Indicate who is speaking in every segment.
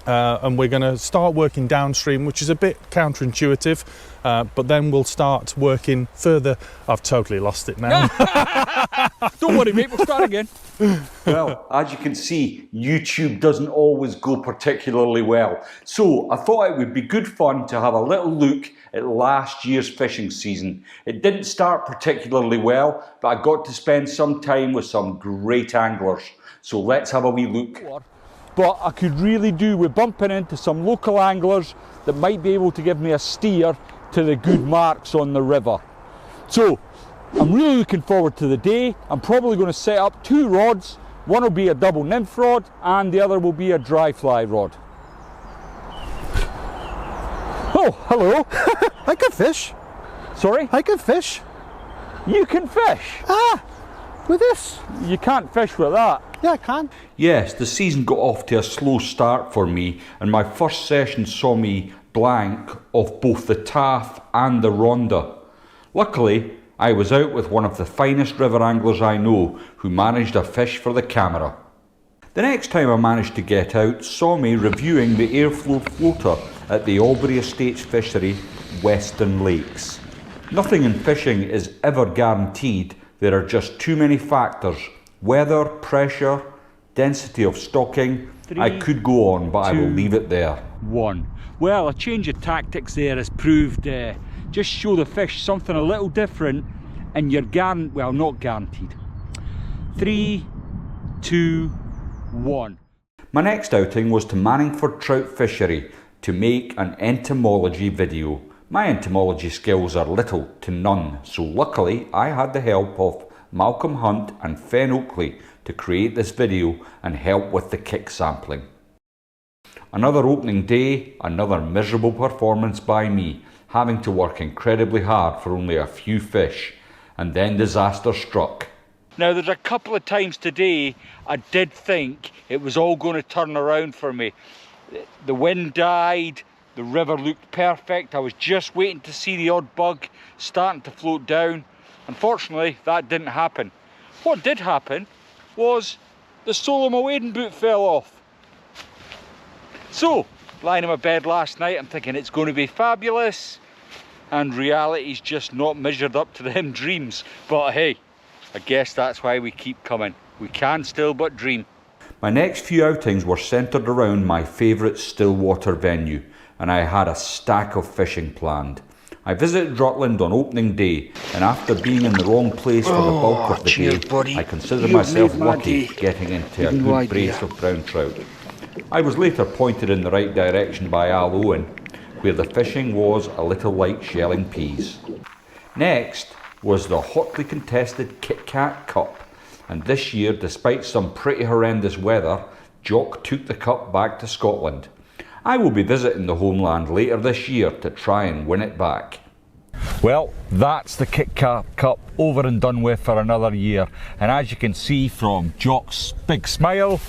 Speaker 1: and we're going to start working downstream, which is a bit counterintuitive, but then we'll start working further. I've totally lost it now.
Speaker 2: Don't worry, mate, we'll start again.
Speaker 3: Well, as you can see, YouTube doesn't always go particularly well. So I thought it would be good fun to have a little look at last year's fishing season. It didn't start particularly well, but I got to spend some time with some great anglers. So let's have a wee look.
Speaker 2: But I could really do with bumping into some local anglers that might be able to give me a steer to the good marks on the river. So I'm really looking forward to the day. I'm probably going to set up 2 rods. One will be a double nymph rod and the other will be a dry fly rod. Oh, hello.
Speaker 4: I can fish.
Speaker 2: Sorry?
Speaker 4: I can fish.
Speaker 2: You can fish?
Speaker 4: Ah, with this.
Speaker 2: You can't fish with that.
Speaker 4: Yeah, I can.
Speaker 3: Yes, the season got off to a slow start for me, and my first session saw me blank off both the taff and the ronda. Luckily, I was out with one of the finest river anglers I know, who managed a fish for the camera. The next time I managed to get out saw me reviewing the airflow floater at the Albury Estates Fishery, Western Lakes. Nothing in fishing is ever guaranteed. There are just too many factors. Weather, pressure, density of stocking.
Speaker 2: 3,
Speaker 3: I could go on, but
Speaker 2: 2,
Speaker 3: I will leave it there.
Speaker 2: 1. Well, a change of tactics there has proved just show the fish something a little different and you're not guaranteed. 3, 2, 1.
Speaker 3: My next outing was to Manningford Trout Fishery to make an entomology video. My entomology skills are little to none, so luckily I had the help of Malcolm Hunt and Fen Oakley to create this video and help with the kick sampling. Another opening day, another miserable performance by me, having to work incredibly hard for only a few fish, and then disaster struck.
Speaker 2: Now there's a couple of times today I did think it was all going to turn around for me. The wind died, the river looked perfect, I was just waiting to see the odd bug starting to float down. Unfortunately, that didn't happen. What did happen was the sole of my wading boot fell off. So, lying in my bed last night, I'm thinking it's going to be fabulous, and reality's just not measured up to them dreams. But hey, I guess that's why we keep coming. We can still but dream.
Speaker 3: My next few outings were centred around my favourite still water venue, and I had a stack of fishing planned. I visited Rutland on opening day, and after being in the wrong place for the bulk of the day,
Speaker 2: buddy.
Speaker 3: I consider myself lucky getting into a good brace of brown trout. I was later pointed in the right direction by Al Owen, where the fishing was a little like shelling peas. Next was the hotly contested Kit Kat Cup, and this year, despite some pretty horrendous weather, Jock took the cup back to Scotland. I will be visiting the homeland later this year to try and win it back.
Speaker 2: Well, that's the Kit Kat Cup over and done with for another year, and as you can see from Jock's big smile,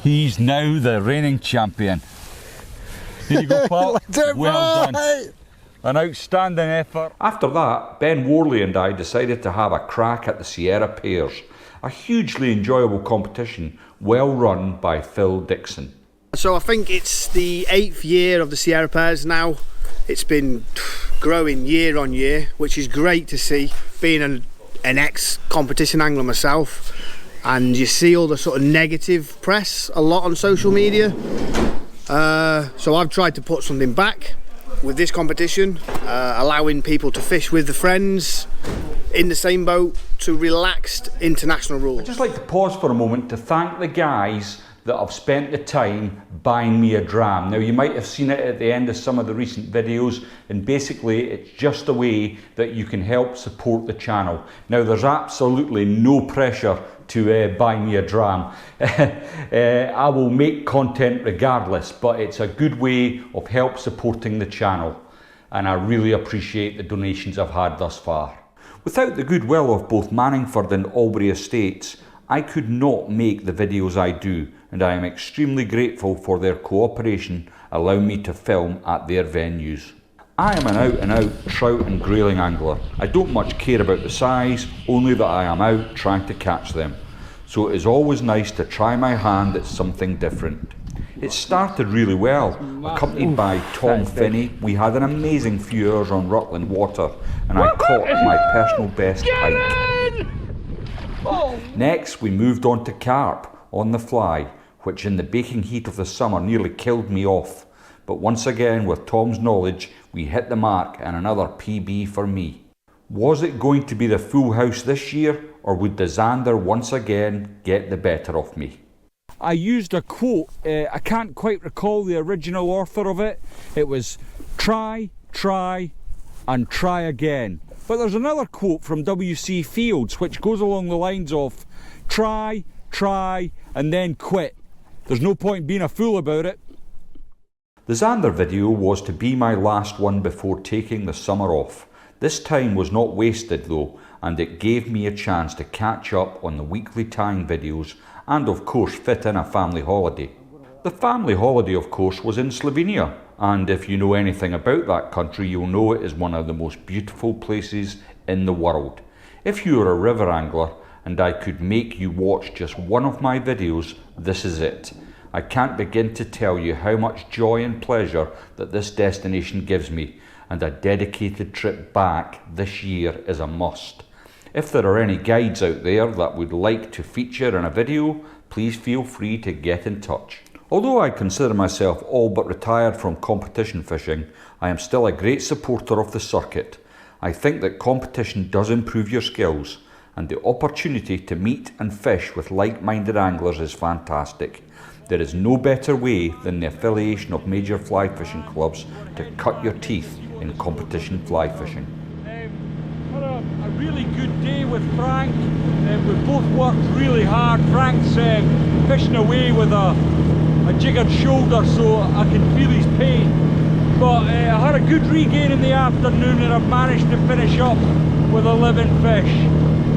Speaker 2: he's now the reigning champion. Here you go, pal. Well done. An outstanding effort.
Speaker 3: After that, Ben Worley and I decided to have a crack at the Sierra Pairs, a hugely enjoyable competition well run by Phil Dixon.
Speaker 4: So I think it's the 8th year of the Sierra Pairs now. It's been growing year on year, which is great to see, being an ex-competition angler myself. And you see all the sort of negative press a lot on social media. So I've tried to put something back with this competition, allowing people to fish with the friends in the same boat to relaxed international rules.
Speaker 3: I'd just like to pause for a moment to thank the guys that have spent the time buying me a dram. Now you might have seen it at the end of some of the recent videos, and basically it's just a way that you can help support the channel. Now there's absolutely no pressure to buy me a dram. I will make content regardless, but it's a good way of help supporting the channel, and I really appreciate the donations I've had thus far. Without the goodwill of both Manningford and Albury Estates, I could not make the videos I do, and I am extremely grateful for their cooperation allowing me to film at their venues. I am an out-and-out trout and grayling angler. I don't much care about the size, only that I am out trying to catch them. So it is always nice to try my hand at something different. It started really well. Accompanied by Tom Finney, we had an amazing few hours on Rutland water, and I caught my personal best pike. Next, we moved on to carp on the fly, which in the baking heat of the summer nearly killed me off. But once again, with Tom's knowledge, we hit the mark and another PB for me. Was it going to be the full house this year, or would the Zander once again get the better of me?
Speaker 2: I used a quote, I can't quite recall the original author of it. It was try, try and try again. But there's another quote from W.C. Fields which goes along the lines of try, try and then quit. There's no point being a fool about it.
Speaker 3: The Zander video was to be my last one before taking the summer off. This time was not wasted though, and it gave me a chance to catch up on the weekly tying videos and of course fit in a family holiday. The family holiday of course was in Slovenia, and if you know anything about that country you'll know it is one of the most beautiful places in the world. If you are a river angler and I could make you watch just one of my videos, this is it. I can't begin to tell you how much joy and pleasure that this destination gives me, and a dedicated trip back this year is a must. If there are any guides out there that would like to feature in a video, please feel free to get in touch. Although I consider myself all but retired from competition fishing, I am still a great supporter of the circuit. I think that competition does improve your skills, and the opportunity to meet and fish with like-minded anglers is fantastic. There is no better way than the affiliation of major fly fishing clubs to cut your teeth in competition fly fishing.
Speaker 2: Had a really good day with Frank. We both worked really hard. Frank's fishing away with a jiggered shoulder, so I can feel his pain. But I had a good regain in the afternoon, and I've managed to finish up with 11 fish.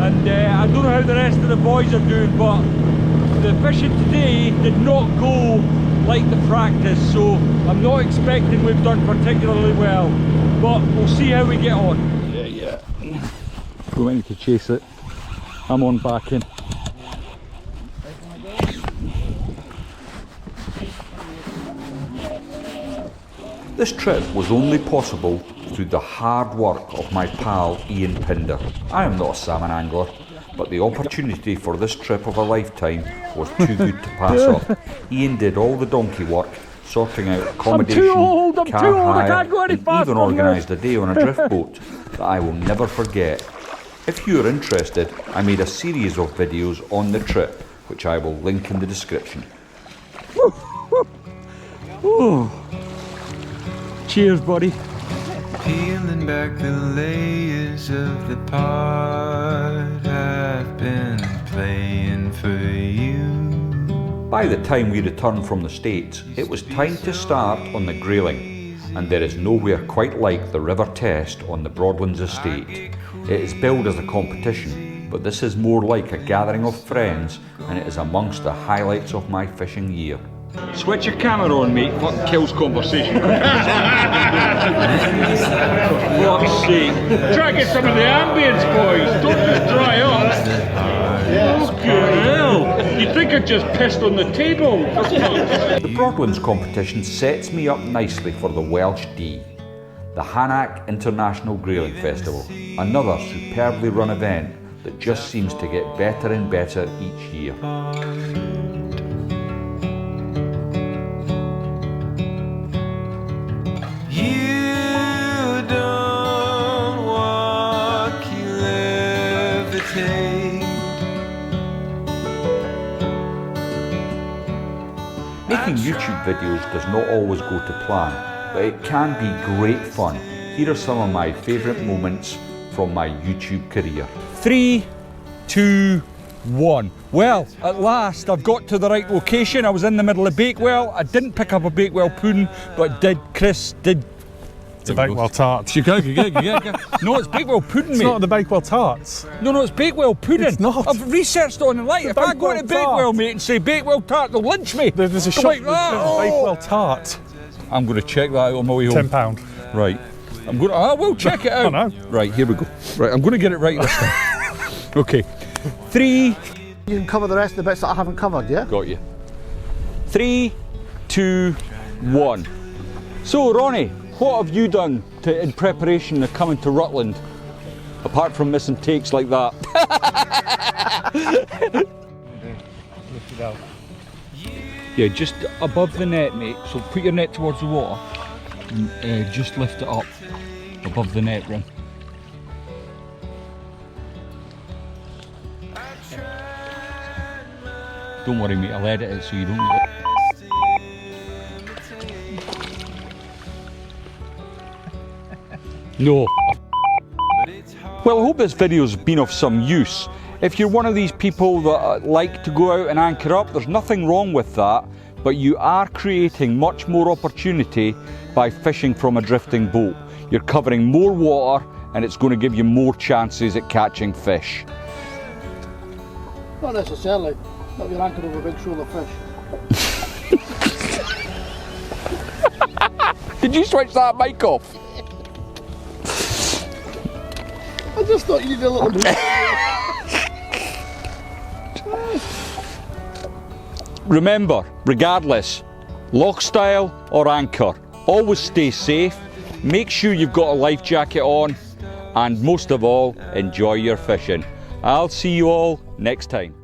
Speaker 2: And I don't know how the rest of the boys are doing, but the fishing today did not go like the practice, so I'm not expecting we've done particularly well, but we'll see how we get on. Yeah. We went to chase it. I'm on back in.
Speaker 3: This trip was only possible through the hard work of my pal Ian Pinder. I am not a salmon angler, but the opportunity for this trip of a lifetime was too good to pass up. Ian did all the donkey work, sorting out accommodation, car hire, and even organised a day on a drift boat that I will never forget. If you are interested, I made a series of videos on the trip, which I will link in the description.
Speaker 2: Cheers, buddy.
Speaker 5: Peeling back the layers of the part I've been playing for you.
Speaker 3: By the time we returned from the States, it was time to start on the grayling, and there is nowhere quite like the River Test on the Broadlands estate. It is billed as a competition, but this is more like a gathering of friends, and it is amongst the highlights of my fishing year.
Speaker 2: Switch your camera on, mate. Fucking kills conversation. For fuck's sake. Try to get some of the ambience, boys. Don't just dry up. Fucking hell. You'd think I just pissed on the table.
Speaker 3: The Broadlands competition sets me up nicely for the Welsh D, the Hanac International Grayling Festival, another superbly run event that just seems to get better and better each year.
Speaker 5: You don't walk, you levitate.
Speaker 3: Making YouTube videos does not always go to plan, but it can be great fun. Here are some of my favourite moments from my YouTube career.
Speaker 2: 3, 2, 1. Well, at last I've got to the right location. I was in the middle of Bakewell. I didn't pick up a Bakewell pudding, but Chris did.
Speaker 1: It's a Bakewell tart.
Speaker 2: No, it's Bakewell pudding,
Speaker 1: It's
Speaker 2: mate.
Speaker 1: not the Bakewell tarts.
Speaker 2: No, it's Bakewell pudding.
Speaker 1: It's not.
Speaker 2: I've researched online. If I go to
Speaker 1: Bakewell
Speaker 2: Bakewell,
Speaker 1: tart.
Speaker 2: mate, and say Bakewell tart, they'll lynch me.
Speaker 1: There's a
Speaker 2: They'll
Speaker 1: shop
Speaker 2: be like,
Speaker 1: that says Bakewell tart.
Speaker 2: I'm going to check that out on my way home.
Speaker 1: £10.
Speaker 2: Right. I will check it out.
Speaker 1: I know.
Speaker 2: Right, here we go. Right, I'm going to get it right this time. Okay. 3.
Speaker 6: You can cover the rest of the bits that I haven't covered, yeah?
Speaker 2: Got you. 3,
Speaker 3: 2, 1. So Ronnie, what have you done in preparation of coming to Rutland? Apart from missing takes like that.
Speaker 2: Lift it out. Yeah, just above the net, mate. So put your net towards the water and just lift it up above the net rim. Don't worry, mate, I'll edit it so you don't get it. No.
Speaker 3: Well, I hope this video's been of some use. If you're one of these people that like to go out and anchor up, there's nothing wrong with that, but you are creating much more opportunity by fishing from a drifting boat. You're covering more water and it's going to give you more chances at catching fish.
Speaker 6: Not necessarily. Not you're anchored over a big shoal of fish.
Speaker 3: Did you switch that mic off?
Speaker 6: I just thought you needed a little bit.
Speaker 3: Remember, regardless, lock style or anchor, always stay safe, make sure you've got a life jacket on, and most of all, enjoy your fishing. I'll see you all next time.